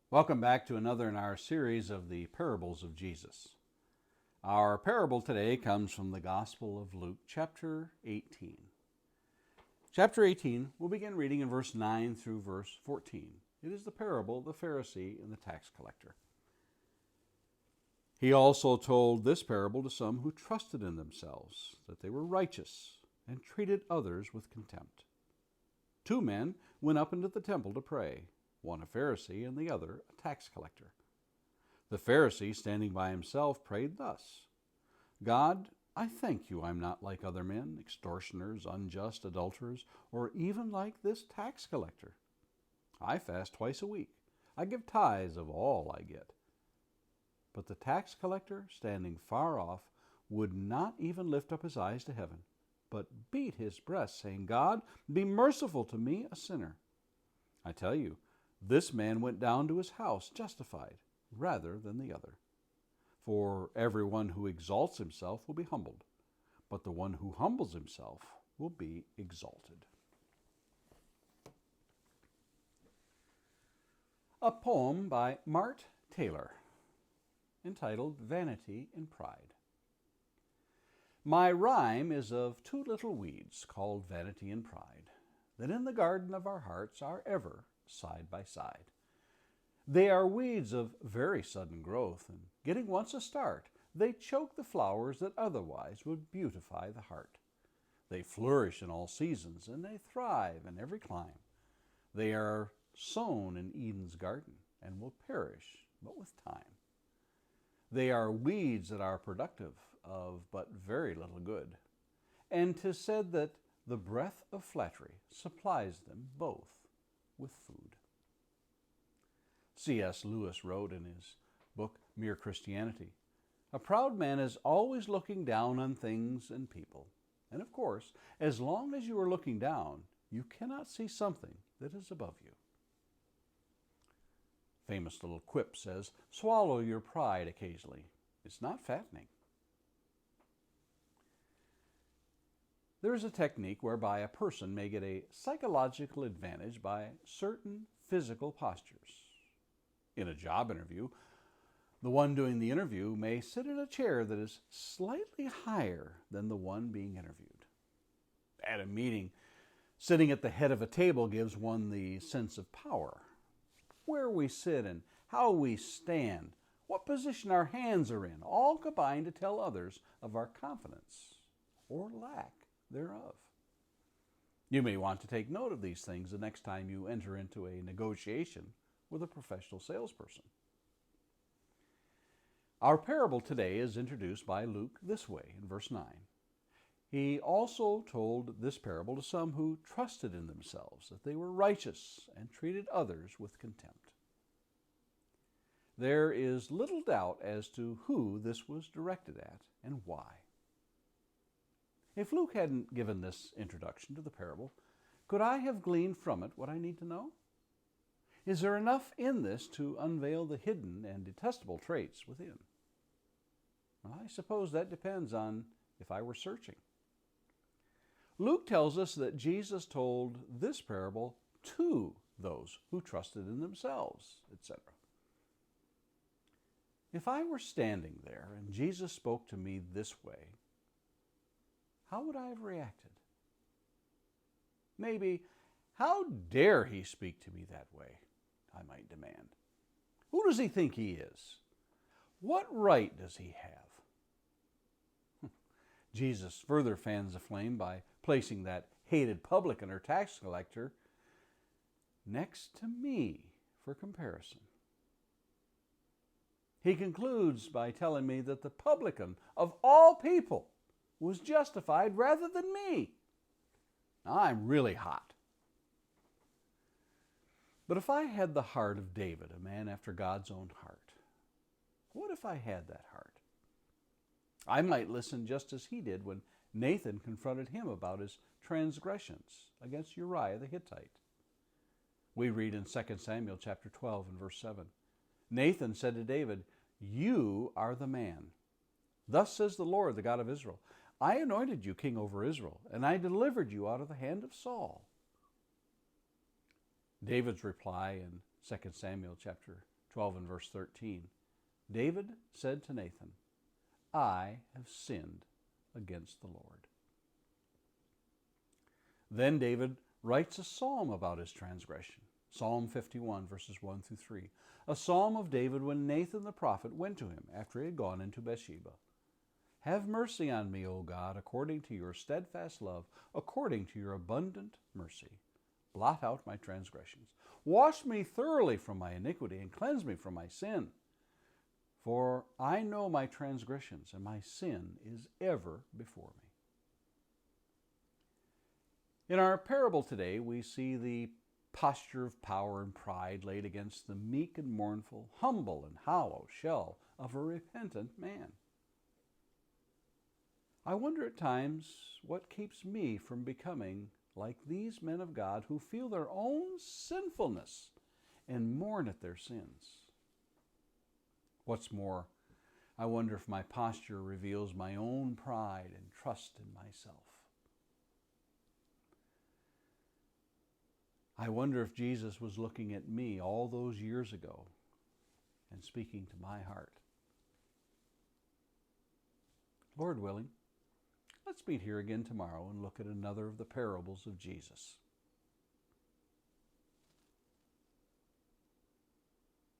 Welcome back to another in our series of the parables of Jesus. Our parable today comes from the Gospel of Luke, chapter 18. Chapter 18, we'll begin reading in verse 9 through verse 14. It is the parable of the Pharisee and the tax collector. He also told this parable to some who trusted in themselves, that they were righteous, and treated others with contempt. Two men went up into the temple to pray, one a Pharisee and the other a tax collector. The Pharisee, standing by himself, prayed thus: God, I thank you I'm not like other men, extortioners, unjust, adulterers, or even like this tax collector. I fast twice a week. I give tithes of all I get. But the tax collector, standing far off, would not even lift up his eyes to heaven, but beat his breast, saying, God, be merciful to me, a sinner. I tell you, this man went down to his house justified rather than the other. For everyone who exalts himself will be humbled, but the one who humbles himself will be exalted. A poem by Mart Taylor, entitled Vanity and Pride. My rhyme is of two little weeds called vanity and pride, that in the garden of our hearts are ever side by side. They are weeds of very sudden growth, and getting once a start, they choke the flowers that otherwise would beautify the heart. They flourish in all seasons, and they thrive in every clime. They are sown in Eden's garden, and will perish but with time. They are weeds that are productive of but very little good, and 'tis said that the breath of flattery supplies them both with food. C.S. Lewis wrote in his book Mere Christianity, a proud man is always looking down on things and people. And of course, as long as you are looking down, you cannot see something that is above you. Famous little quip says, swallow your pride occasionally. It's not fattening. There is a technique whereby a person may get a psychological advantage by certain physical postures. In a job interview, the one doing the interview may sit in a chair that is slightly higher than the one being interviewed. At a meeting, sitting at the head of a table gives one the sense of power. Where we sit and how we stand, what position our hands are in, all combine to tell others of our confidence or lack thereof. You may want to take note of these things the next time you enter into a negotiation with a professional salesperson. Our parable today is introduced by Luke this way in verse 9. He also told this parable to some who trusted in themselves that they were righteous and treated others with contempt. There is little doubt as to who this was directed at and why. If Luke hadn't given this introduction to the parable, could I have gleaned from it what I need to know? Is there enough in this to unveil the hidden and detestable traits within? Well, I suppose that depends on if I were searching. Luke tells us that Jesus told this parable to those who trusted in themselves, etc. If I were standing there and Jesus spoke to me this way, how would I have reacted? Maybe, how dare he speak to me that way, I might demand. Who does he think he is? What right does he have? Jesus further fans the flame by placing that hated publican or tax collector next to me for comparison. He concludes by telling me that the publican of all people was justified rather than me. Now, I'm really hot. But if I had the heart of David, a man after God's own heart, what if I had that heart? I might listen just as he did when Nathan confronted him about his transgressions against Uriah the Hittite. We read in 2 Samuel chapter 12 and verse 7, Nathan said to David, you are the man. Thus says the Lord, the God of Israel, I anointed you king over Israel, and I delivered you out of the hand of Saul. David's reply in 2 Samuel chapter 12 and verse 13. David said to Nathan, I have sinned against the Lord. Then David writes a psalm about his transgression. Psalm 51, verses 1 through 3. A psalm of David when Nathan the prophet went to him after he had gone into Bathsheba. Have mercy on me, O God, according to your steadfast love, according to your abundant mercy. Blot out my transgressions. Wash me thoroughly from my iniquity and cleanse me from my sin. For I know my transgressions, and my sin is ever before me. In our parable today, we see the posture of power and pride laid against the meek and mournful, humble and hollow shell of a repentant man. I wonder at times what keeps me from becoming like these men of God who feel their own sinfulness and mourn at their sins. What's more, I wonder if my posture reveals my own pride and trust in myself. I wonder if Jesus was looking at me all those years ago and speaking to my heart. Lord willing, let's meet here again tomorrow and look at another of the parables of Jesus.